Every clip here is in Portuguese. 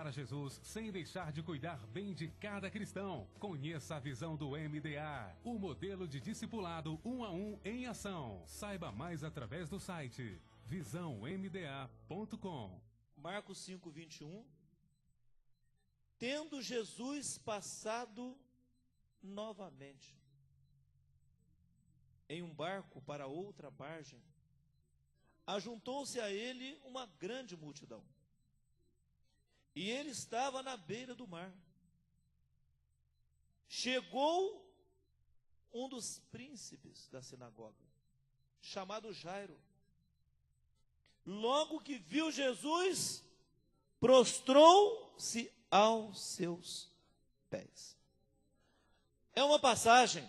para Jesus sem deixar de cuidar bem de cada cristão. Conheça a visão do MDA, o modelo de discipulado 1 a 1 em ação. Saiba mais através do site visãomda.com. Marcos 5:21. Tendo Jesus passado novamente em um barco para outra margem, ajuntou-se a ele uma grande multidão. E ele estava na beira do mar. Chegou um dos príncipes da sinagoga, chamado Jairo. Logo que viu Jesus, prostrou-se aos seus pés. É uma passagem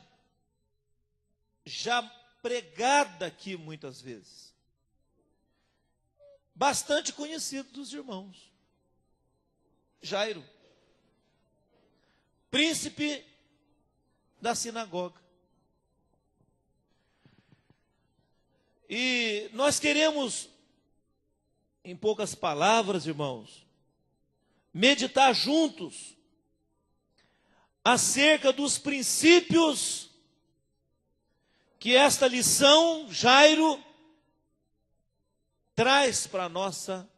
já pregada aqui muitas vezes, bastante conhecida dos irmãos. Jairo, príncipe da sinagoga. E nós queremos, em poucas palavras, irmãos, meditar juntos acerca dos princípios que esta lição, Jairo, traz para a nossa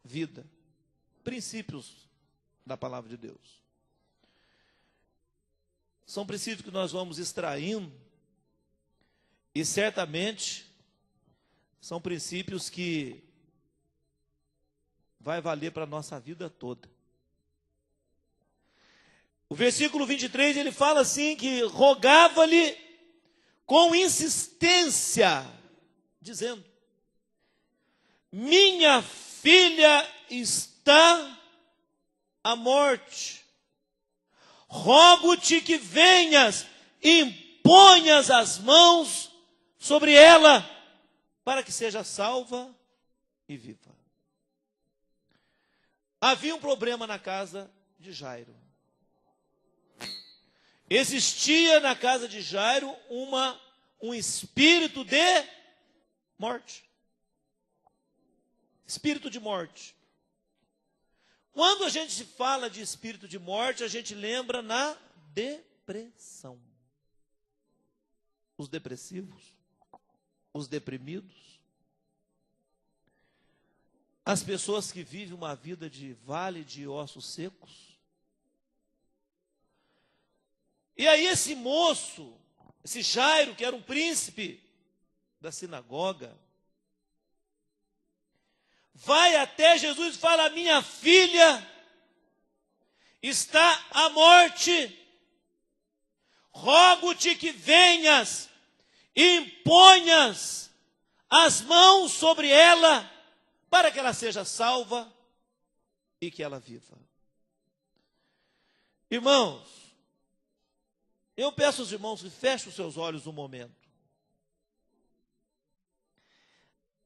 vida. Princípios da palavra de Deus. São princípios que nós vamos extraindo e certamente são princípios que vai valer para a nossa vida toda. O versículo 23, ele fala assim, que rogava-lhe com insistência, dizendo: minha filha está à morte. Rogo-te que venhas e imponhas as mãos sobre ela, para que seja salva e viva. Havia um problema na casa de Jairo. Existia na casa de Jairo um espírito de morte. Espírito de morte. Quando a gente fala de espírito de morte, a gente lembra na depressão. Os depressivos, os deprimidos, as pessoas que vivem uma vida de vale de ossos secos. E aí esse moço, esse Jairo, que era um príncipe da sinagoga, vai até Jesus e fala: minha filha está à morte, rogo-te que venhas e imponhas as mãos sobre ela, para que ela seja salva e que ela viva. Irmãos, eu peço aos irmãos que fechem os seus olhos um momento.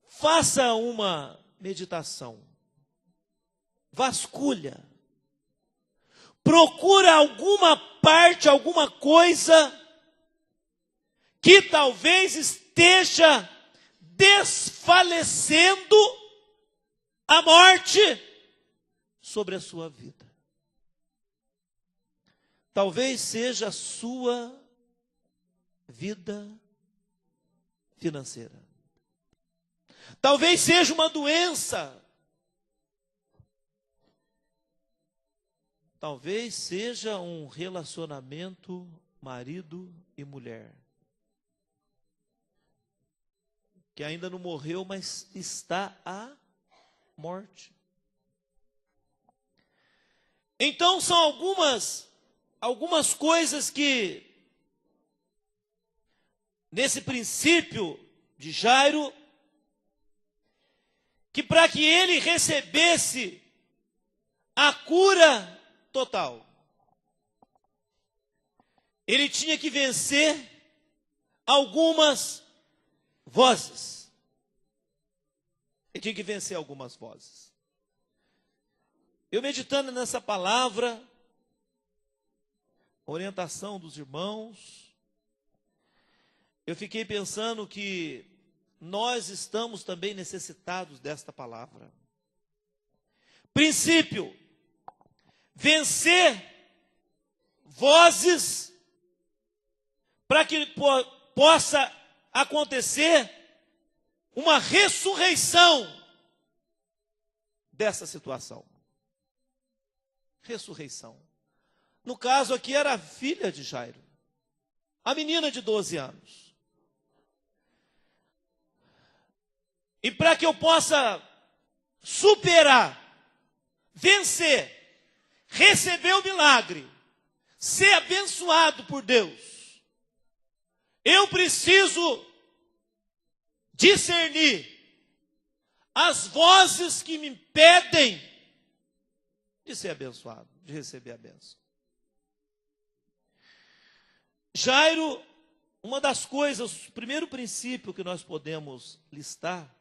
Faça uma meditação. Vasculha. Procura alguma parte, alguma coisa que talvez esteja desfalecendo a morte sobre a sua vida. Talvez seja a sua vida financeira. Talvez seja uma doença. Talvez seja um relacionamento marido e mulher, que ainda não morreu, mas está à morte. Então são algumas coisas que, nesse princípio de Jairo, que para que ele recebesse a cura total, ele tinha que vencer algumas vozes. Ele tinha que vencer algumas vozes. Eu meditando nessa palavra, orientação dos irmãos, eu fiquei pensando que nós estamos também necessitados desta palavra. Princípio: vencer vozes para que possa acontecer uma ressurreição dessa situação. Ressurreição. No caso aqui era a filha de Jairo, a menina de 12 anos. E para que eu possa superar, vencer, receber o milagre, ser abençoado por Deus, eu preciso discernir as vozes que me impedem de ser abençoado, de receber a bênção. Jairo, uma das coisas, o primeiro princípio que nós podemos listar,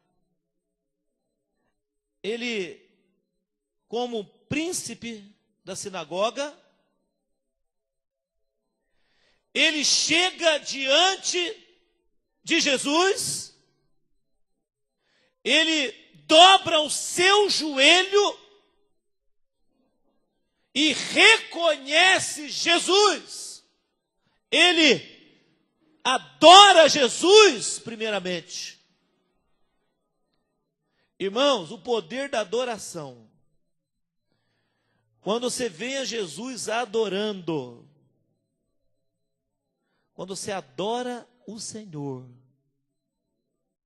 ele, como príncipe da sinagoga, ele chega diante de Jesus, ele dobra o seu joelho e reconhece Jesus. Ele adora Jesus primeiramente. Irmãos, o poder da adoração. Quando você vê a Jesus adorando, quando você adora o Senhor,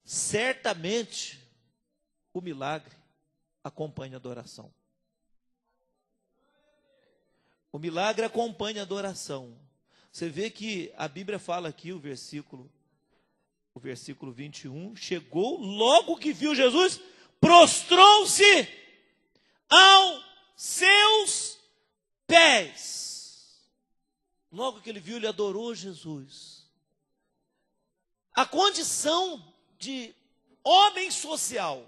certamente o milagre acompanha a adoração. O milagre acompanha a adoração. Você vê que a Bíblia fala aqui, o versículo 21, chegou, logo que viu Jesus, prostrou-se aos seus pés. Logo que ele viu, ele adorou Jesus. A condição de homem social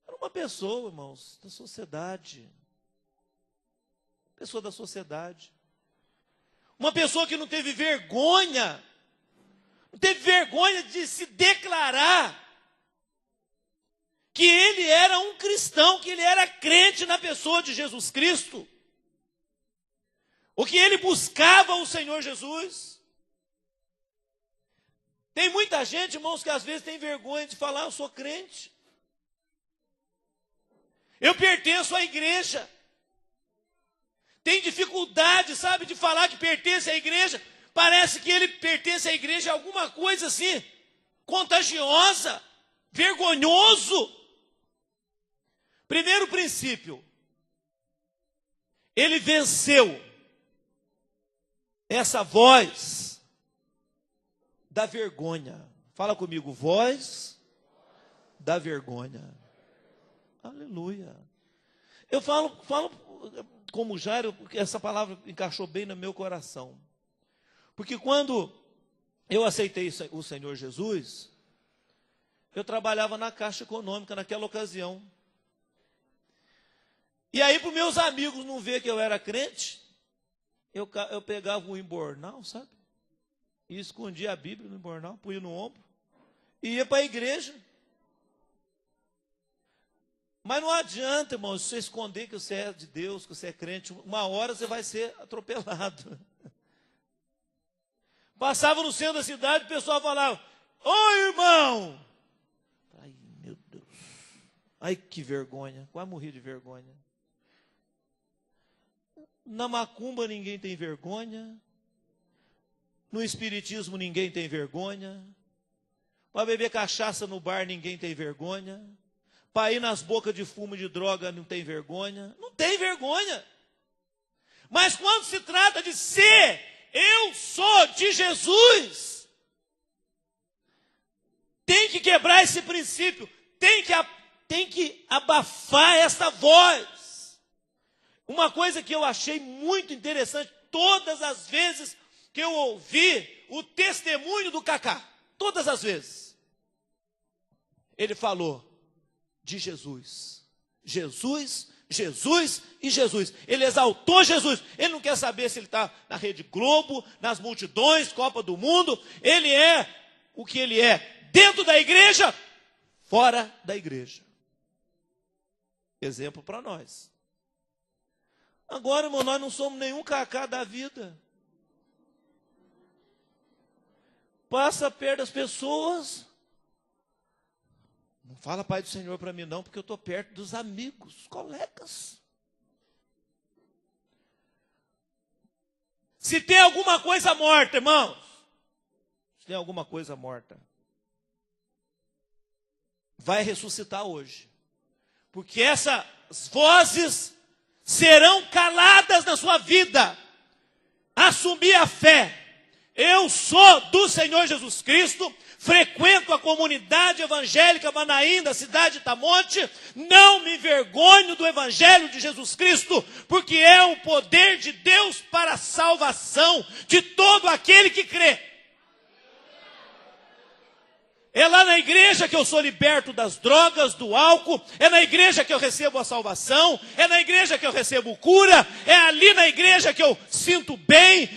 era uma pessoa, irmãos, da sociedade. Pessoa da sociedade. Uma pessoa que não teve vergonha de se declarar que ele era um cristão, que ele era crente na pessoa de Jesus Cristo. O que ele buscava o Senhor Jesus. Tem muita gente, irmãos, que às vezes tem vergonha de falar, eu sou crente. Eu pertenço à igreja. Tem dificuldade, sabe, de falar que pertence à igreja. Parece que ele pertence à igreja a alguma coisa assim, contagiosa, vergonhoso. Primeiro princípio, ele venceu essa voz da vergonha. Fala comigo, voz da vergonha. Aleluia. Eu falo como Jairo, porque essa palavra encaixou bem no meu coração. Porque quando eu aceitei o Senhor Jesus, eu trabalhava na Caixa Econômica naquela ocasião. E aí, para os meus amigos não ver que eu era crente, eu pegava o embornal, sabe? E escondia a Bíblia no embornal, punha no ombro, e ia para a igreja. Mas não adianta, irmão, você esconder que você é de Deus, que você é crente. Uma hora você vai ser atropelado. Passava no centro da cidade, o pessoal falava, ô irmão! Ai, meu Deus. Ai, que vergonha. Quase morri de vergonha. Na macumba ninguém tem vergonha. No espiritismo ninguém tem vergonha. Para beber cachaça no bar ninguém tem vergonha. Para ir nas bocas de fumo de droga não tem vergonha. Não tem vergonha. Mas quando se trata de ser, eu sou de Jesus, tem que quebrar esse princípio. Tem que abafar essa voz. Uma coisa que eu achei muito interessante, todas as vezes que eu ouvi o testemunho do Cacá, todas as vezes, ele falou de Jesus. Jesus, Jesus e Jesus. Ele exaltou Jesus. Ele não quer saber se ele está na Rede Globo, nas multidões, Copa do Mundo. Ele é o que ele é, dentro da igreja, fora da igreja. Exemplo para nós. Agora, irmão, nós não somos nenhum Cacá da vida. Passa perto das pessoas. Não fala Pai do Senhor para mim não, porque eu estou perto dos amigos, colegas. Se tem alguma coisa morta, irmãos, se tem alguma coisa morta, vai ressuscitar hoje. Porque essas vozes serão caladas na sua vida. Assumir a fé. Eu sou do Senhor Jesus Cristo, frequento a comunidade evangélica Manaim, da cidade de Itamonte, não me envergonho do Evangelho de Jesus Cristo, porque é o poder de Deus para a salvação de todo aquele que crê. É lá na igreja que eu sou liberto das drogas, do álcool. É na igreja que eu recebo a salvação. É na igreja que eu recebo cura. É ali na igreja que eu sinto bem.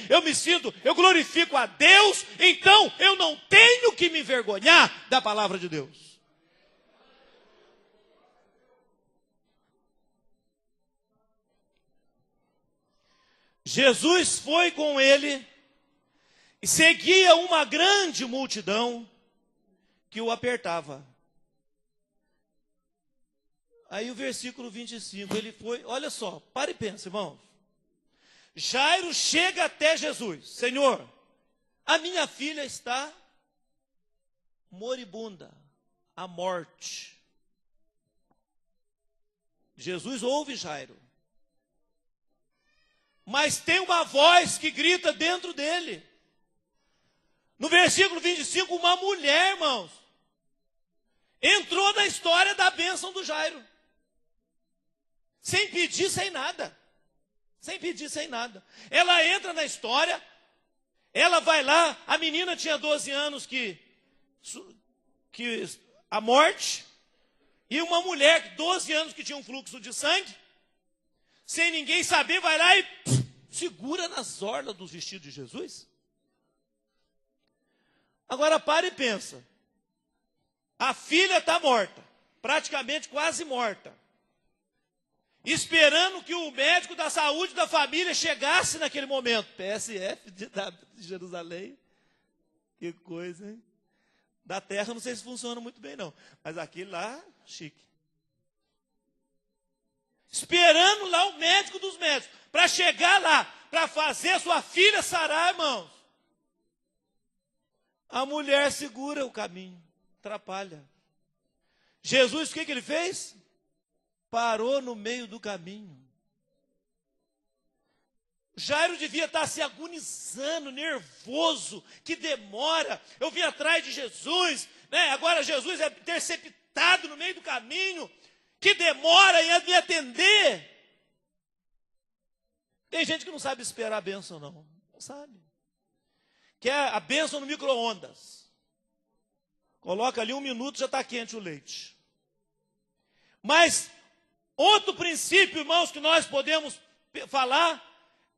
Eu glorifico a Deus. Então eu não tenho que me envergonhar da palavra de Deus. Jesus foi com ele e seguia uma grande multidão que o apertava. Aí o versículo 25, ele foi, olha só, para e pensa, irmão. Jairo chega até Jesus. Senhor, a minha filha está moribunda, à morte. Jesus ouve Jairo. Mas tem uma voz que grita dentro dele. No versículo 25, uma mulher, irmãos, entrou na história da bênção do Jairo. Sem pedir, sem nada. Sem pedir, sem nada. Ela entra na história, ela vai lá, a menina tinha 12 anos que a morte, e uma mulher, 12 anos, que tinha um fluxo de sangue, sem ninguém saber, vai lá e segura nas orlas dos vestidos de Jesus. Agora para e pensa. A filha está morta, praticamente quase morta, esperando que o médico da saúde da família chegasse naquele momento. PSF de Jerusalém. Que coisa, hein? Da terra não sei se funciona muito bem não, mas aquele lá, chique. Esperando lá o médico dos médicos, para chegar lá, para fazer sua filha sarar, irmãos. A mulher segura o caminho, atrapalha. Jesus, o que ele fez? Parou no meio do caminho. Jairo devia estar se agonizando, nervoso, que demora. Eu vim atrás de Jesus, né? Agora Jesus é interceptado no meio do caminho. Que demora em me atender. Tem gente que não sabe esperar a bênção, não. Não sabe. Quer a bênção no micro-ondas. Coloca ali 1 minuto, já está quente o leite. Mas outro princípio, irmãos, que nós podemos falar,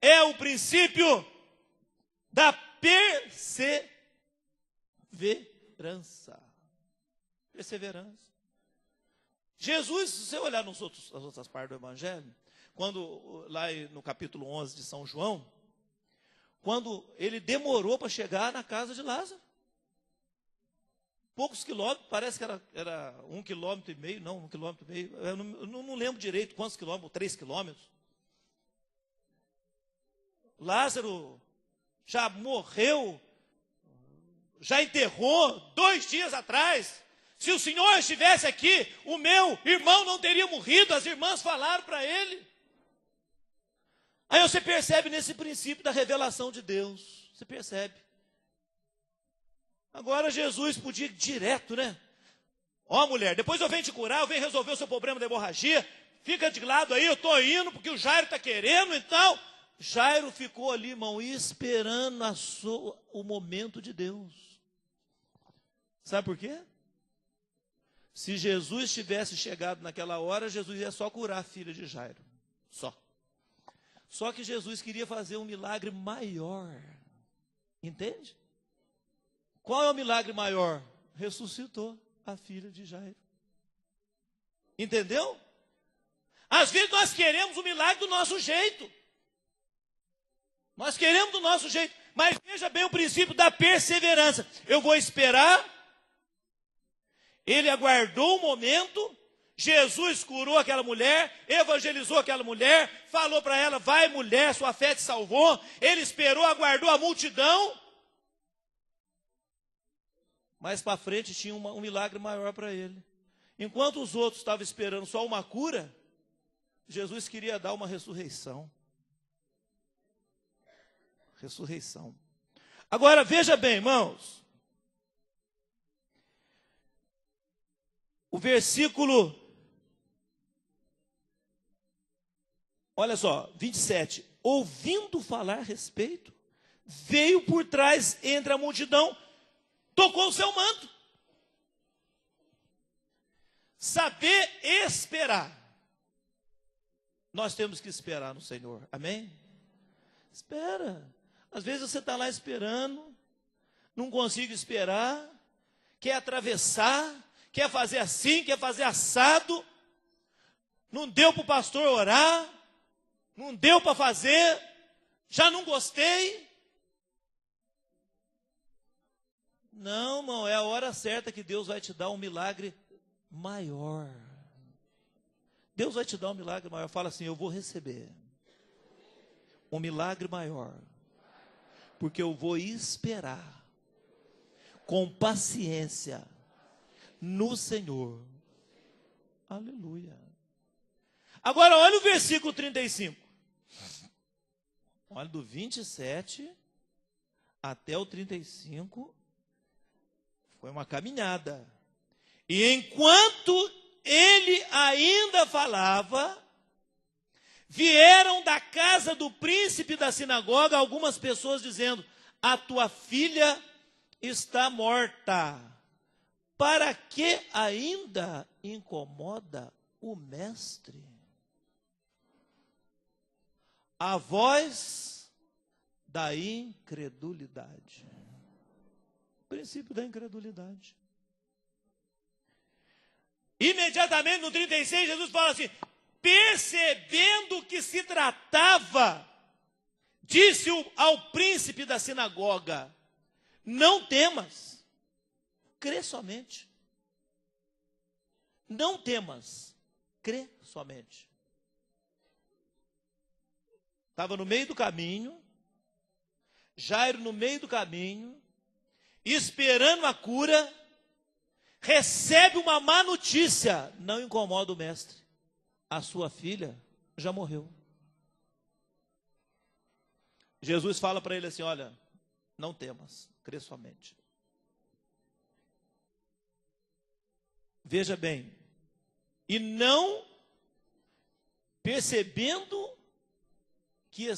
é o princípio da perseverança. Perseverança. Jesus, se você olhar nas outras partes do Evangelho, quando lá no capítulo 11 de São João, quando ele demorou para chegar na casa de Lázaro. Poucos quilômetros, parece que era 1,5 km, não, 1,5 km. Eu não lembro direito quantos quilômetros, 3 quilômetros. Lázaro já morreu, já enterrou 2 dias atrás. Se o Senhor estivesse aqui, o meu irmão não teria morrido, as irmãs falaram para ele. Aí você percebe nesse princípio da revelação de Deus, você percebe. Agora Jesus podia ir direto, né? Ó mulher, depois eu venho te curar, eu venho resolver o seu problema da hemorragia, fica de lado aí, eu estou indo porque o Jairo está querendo, então. Jairo ficou ali, irmão, esperando o momento de Deus. Sabe por quê? Se Jesus tivesse chegado naquela hora, Jesus ia só curar a filha de Jairo. Só. Só que Jesus queria fazer um milagre maior. Entende? Qual é o milagre maior? Ressuscitou a filha de Jairo. Entendeu? Às vezes nós queremos o milagre do nosso jeito. Nós queremos do nosso jeito. Mas veja bem o princípio da perseverança. Eu vou esperar. Ele aguardou um momento. Jesus curou aquela mulher, evangelizou aquela mulher, falou para ela, vai mulher, sua fé te salvou. Ele esperou, aguardou a multidão. Mais para frente tinha um milagre maior para ele. Enquanto os outros estavam esperando só uma cura, Jesus queria dar uma ressurreição. Ressurreição. Agora veja bem, irmãos. O versículo, olha só, 27. Ouvindo falar a respeito, veio por trás entre a multidão, tocou o seu manto. saber esperar. Nós temos que esperar no Senhor, amém? Espera. Às vezes você está lá esperando, não consigo esperar, quer atravessar, quer fazer assim, quer fazer assado, não deu para o pastor orar, não deu para fazer, já não gostei. Não, irmão, é a hora certa que Deus vai te dar um milagre maior. Deus vai te dar um milagre maior. Fala assim, eu vou receber um milagre maior, porque eu vou esperar com paciência no Senhor. Aleluia. Agora olha o versículo 35. Olha do 27 até o 35. Foi uma caminhada. E enquanto ele ainda falava, vieram da casa do príncipe da sinagoga algumas pessoas dizendo: a tua filha está morta. Para que ainda incomoda o mestre? A voz da incredulidade. Princípio da incredulidade. Imediatamente no 36, Jesus fala assim: percebendo que se tratava, disse ao príncipe da sinagoga: não temas, crê somente. Não temas, crê somente. Estava no meio do caminho, Jairo no meio do caminho, esperando a cura, recebe uma má notícia. Não incomoda o mestre, a sua filha já morreu. Jesus fala para ele assim: olha, não temas, crê somente. Veja bem, e não percebendo que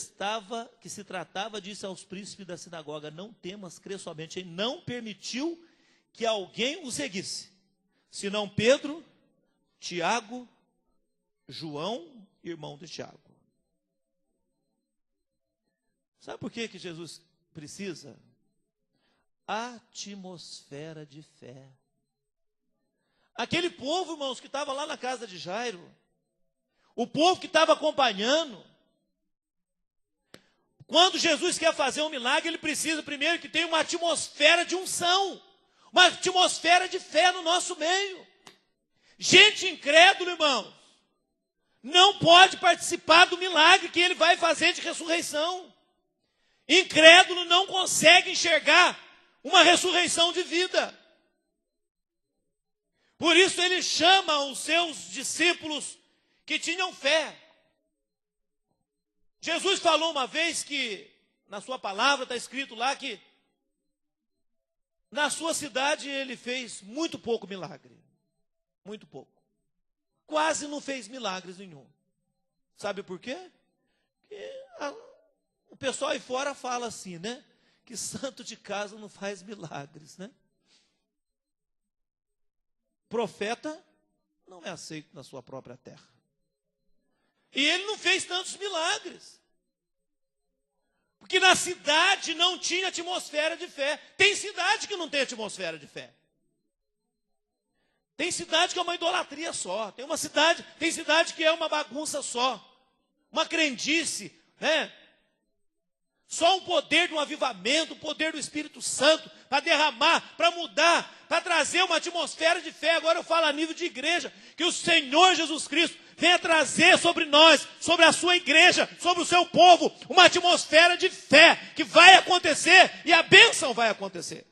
se tratava, disse aos príncipes da sinagoga: não temas, crê somente. Ele não permitiu que alguém o seguisse, senão Pedro, Tiago, João, irmão de Tiago. Sabe por que Jesus precisa? Atmosfera de fé. Aquele povo, irmãos, que estava lá na casa de Jairo, o povo que estava acompanhando, quando Jesus quer fazer um milagre, ele precisa primeiro que tenha uma atmosfera de unção, uma atmosfera de fé no nosso meio. Gente incrédula, irmão, não pode participar do milagre que ele vai fazer de ressurreição. Incrédulo não consegue enxergar uma ressurreição de vida. Por isso ele chama os seus discípulos que tinham fé. Jesus falou uma vez que, na sua palavra está escrito lá que na sua cidade ele fez muito pouco milagre. Muito pouco. Quase não fez milagres nenhum. Sabe por quê? Porque o pessoal aí fora fala assim, né? Que santo de casa não faz milagres, né? Profeta não é aceito na sua própria terra. E ele não fez tantos milagres. Porque na cidade não tinha atmosfera de fé. Tem cidade que não tem atmosfera de fé. Tem cidade que é uma idolatria só. Tem cidade que é uma bagunça só. Uma crendice, né? Só um poder de um avivamento, o poder do Espírito Santo para derramar, para mudar, para trazer uma atmosfera de fé. Agora eu falo a nível de igreja, que o Senhor Jesus Cristo venha trazer sobre nós, sobre a sua igreja, sobre o seu povo, uma atmosfera de fé que vai acontecer e a bênção vai acontecer.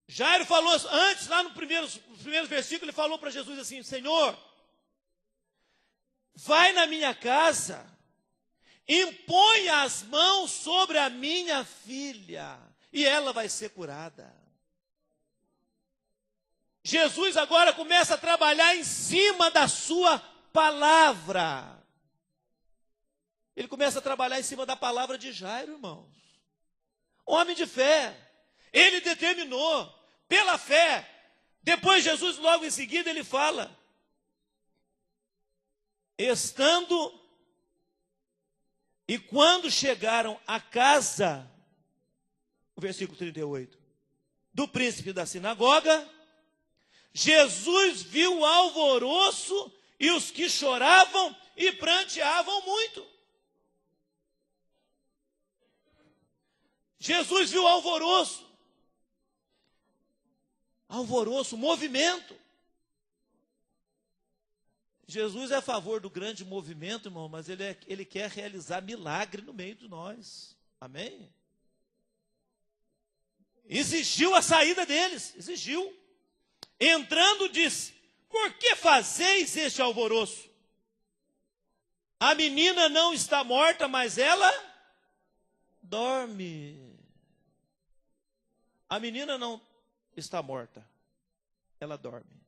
Jairo falou antes, lá nos primeiros versículos, ele falou para Jesus assim: Senhor, vai na minha casa, impõe as mãos sobre a minha filha e ela vai ser curada. Jesus agora começa a trabalhar em cima da sua palavra. Ele começa a trabalhar em cima da palavra de Jairo, irmãos. Homem de fé. Ele determinou, pela fé, Depois Jesus, logo em seguida, ele fala, estando e quando chegaram à casa, o versículo 38, do príncipe da sinagoga, Jesus viu o alvoroço e os que choravam e pranteavam muito. Jesus viu o alvoroço. Alvoroço, movimento. Jesus é a favor do grande movimento, irmão, mas ele quer realizar milagre no meio de nós. Amém? Exigiu a saída deles, exigiu. Entrando, disse, por que fazeis este alvoroço? A menina não está morta, mas ela dorme. A menina não está morta, ela dorme.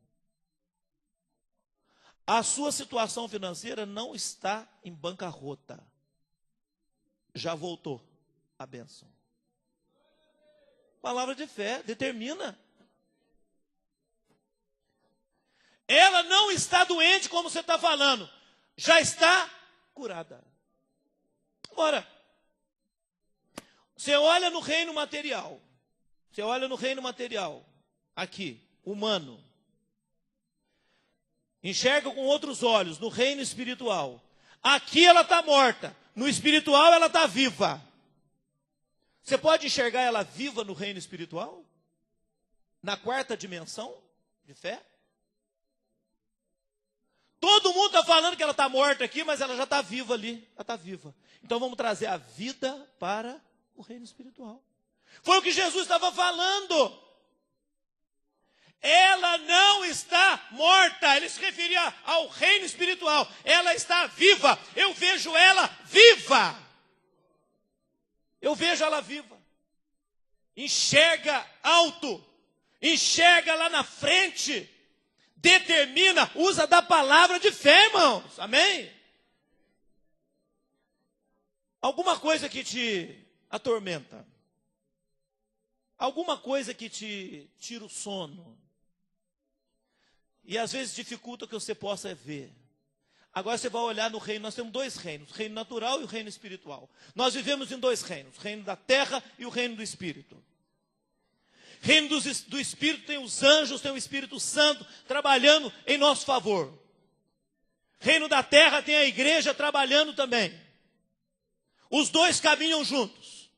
A sua situação financeira não está em bancarrota. Já voltou a bênção. Palavra de fé, determina. Ela não está doente como você está falando. Já está curada. Agora, você olha no reino material. Você olha no reino material. Aqui, humano. Enxerga com outros olhos, no reino espiritual. Aqui ela está morta, no espiritual ela está viva. Você pode enxergar ela viva no reino espiritual? Na quarta dimensão de fé? Todo mundo está falando que ela está morta aqui, mas ela já está viva ali. Ela está viva. Então vamos trazer a vida para o reino espiritual. Foi o que Jesus estava falando. Ela não está morta, ele se referia ao reino espiritual. Ela está viva, eu vejo ela viva. Eu vejo ela viva. Enxerga alto, enxerga lá na frente, determina, usa da palavra de fé, irmãos. Amém? Alguma coisa que te atormenta, alguma coisa que te tira o sono, e às vezes dificulta que você possa ver. Agora você vai olhar no reino, nós temos dois reinos, o reino natural e o reino espiritual. Nós vivemos em dois reinos, o reino da terra e o reino do espírito. Reino do espírito tem os anjos, tem o Espírito Santo trabalhando em nosso favor. Reino da terra tem a igreja trabalhando também. Os dois caminham juntos.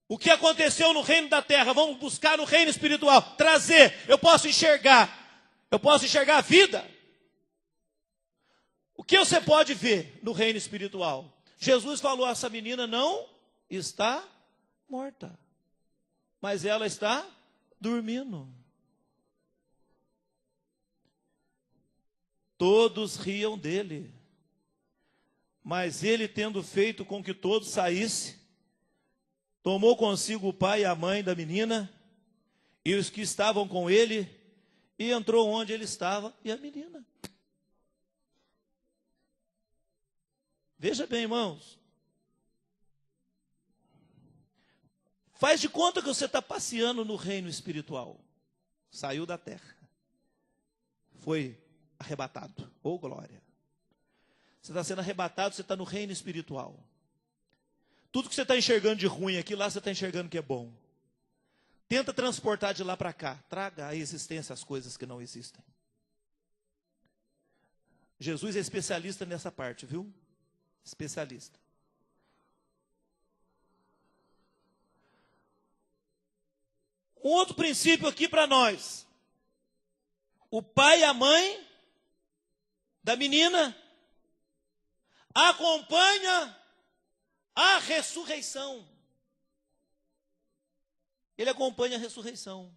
O que aconteceu no reino da terra, vamos buscar no reino espiritual, trazer, eu posso enxergar a vida. O que você pode ver no reino espiritual? Jesus falou, essa menina não está morta, mas ela está dormindo. Todos riam dele, mas ele, tendo feito com que todos saíssem, tomou consigo o pai e a mãe da menina e os que estavam com ele, e entrou onde ele estava, e a menina. Veja bem, irmãos. Faz de conta que você está passeando no reino espiritual. Saiu da terra. Foi arrebatado. Oh, glória. Você está sendo arrebatado, você está no reino espiritual. Tudo que você está enxergando de ruim aqui, lá você está enxergando que é bom. Tenta transportar de lá para cá. Traga à existência as coisas que não existem. Jesus é especialista nessa parte, viu? Especialista. Um outro princípio aqui para nós. O pai e a mãe da menina acompanha a ressurreição. Ele acompanha a ressurreição.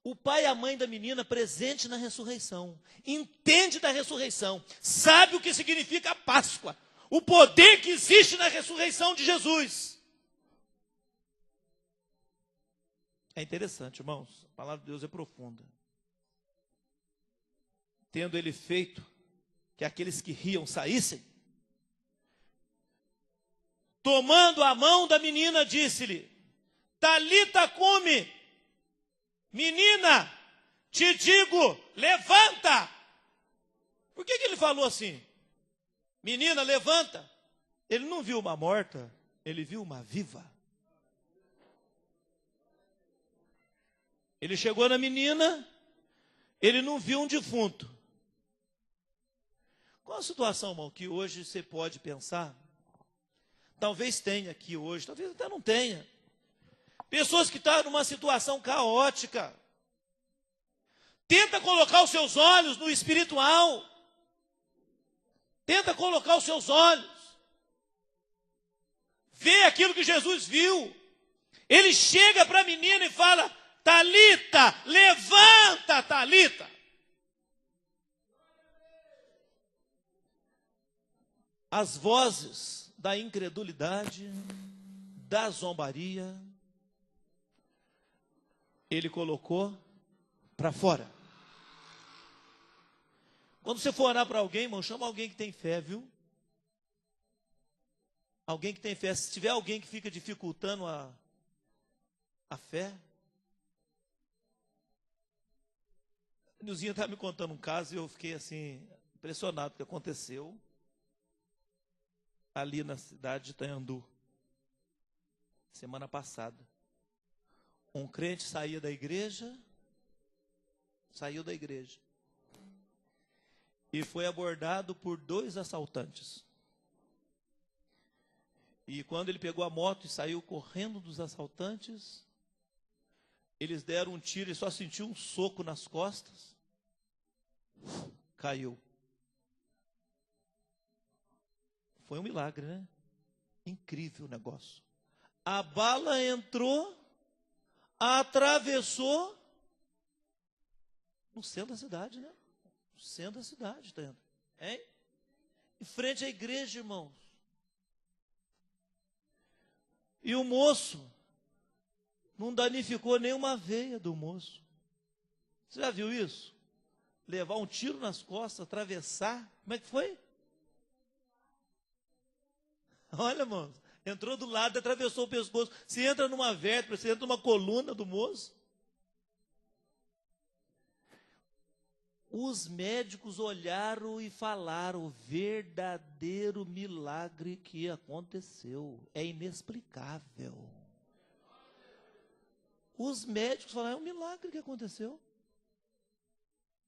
O pai e a mãe da menina presente na ressurreição. Entende da ressurreição. Sabe o que significa a Páscoa. O poder que existe na ressurreição de Jesus. É interessante, irmãos. A palavra de Deus é profunda. Tendo ele feito que aqueles que riam saíssem, tomando a mão da menina, disse-lhe, Talita cumi, menina, te digo, levanta. Por que ele falou assim? Menina, levanta. Ele não viu uma morta, ele viu uma viva. Ele chegou na menina, ele não viu um defunto. Qual a situação, irmão, que hoje você pode pensar? Talvez tenha aqui hoje, talvez até não tenha. Pessoas que estão numa situação caótica. Tenta colocar os seus olhos no espiritual. Tenta colocar os seus olhos. Vê aquilo que Jesus viu. Ele chega para a menina e fala: Talita, levanta, Talita. As vozes da incredulidade, da zombaria, ele colocou para fora. Quando você for orar para alguém, irmão, chama alguém que tem fé, viu? Alguém que tem fé. Se tiver alguém que fica dificultando a fé. A Nilzinha estava me contando um caso e eu fiquei assim, impressionado com o que aconteceu ali na cidade de Itanhandu, semana passada. Um crente saiu da igreja e foi abordado por 2 assaltantes. E quando ele pegou a moto e saiu correndo dos assaltantes, eles deram um tiro e só sentiu um soco nas costas. Caiu. Foi um milagre, né? Incrível o negócio. A bala entrou, atravessou no centro da cidade, né? No centro da cidade, tá indo. Hein? Em frente à igreja, irmãos. E o moço não danificou nenhuma veia do moço. Você já viu isso? Levar um tiro nas costas, atravessar. Como é que foi? Olha, irmãos, entrou do lado, atravessou o pescoço. Se entra numa vértebra, se entra numa coluna do moço. Os médicos olharam e falaram: o verdadeiro milagre que aconteceu. É inexplicável. Os médicos falaram: é um milagre que aconteceu.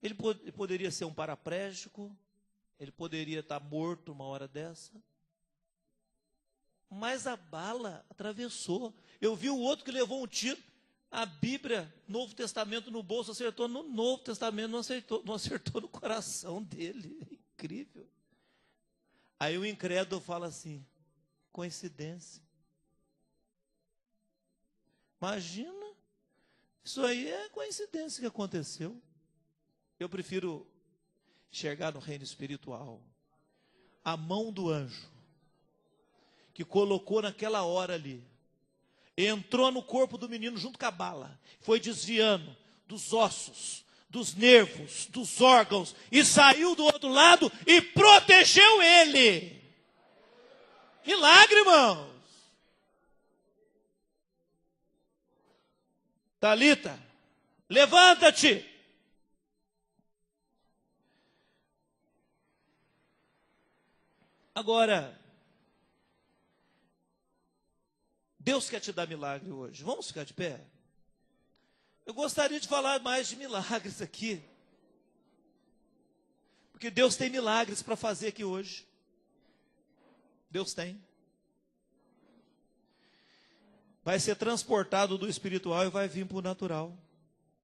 Ele poderia ser um paraplégico, ele poderia estar morto uma hora dessa. Mas a bala atravessou. Eu vi o outro que levou um tiro. A Bíblia, Novo Testamento no bolso, acertou no Novo Testamento, não acertou no coração dele. Incrível. Aí o incrédulo fala assim: coincidência. Imagina, isso aí é coincidência que aconteceu. Eu prefiro enxergar no reino espiritual a mão do anjo que colocou naquela hora ali, entrou no corpo do menino junto com a bala, foi desviando dos ossos, dos nervos, dos órgãos, e saiu do outro lado e protegeu ele. Milagre, irmãos. Talita, levanta-te. Agora, Deus quer te dar milagre hoje. Vamos ficar de pé? Eu gostaria de falar mais de milagres aqui. Porque Deus tem milagres para fazer aqui hoje. Deus tem. Vai ser transportado do espiritual e vai vir para o natural.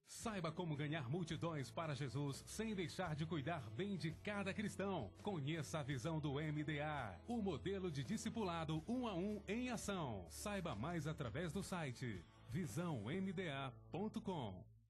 Saiba como ganhar multidões para Jesus sem deixar de cuidar bem de cada cristão. Conheça a visão do MDA, o modelo de discipulado 1 a 1 em ação. Saiba mais através do site visãomda.com.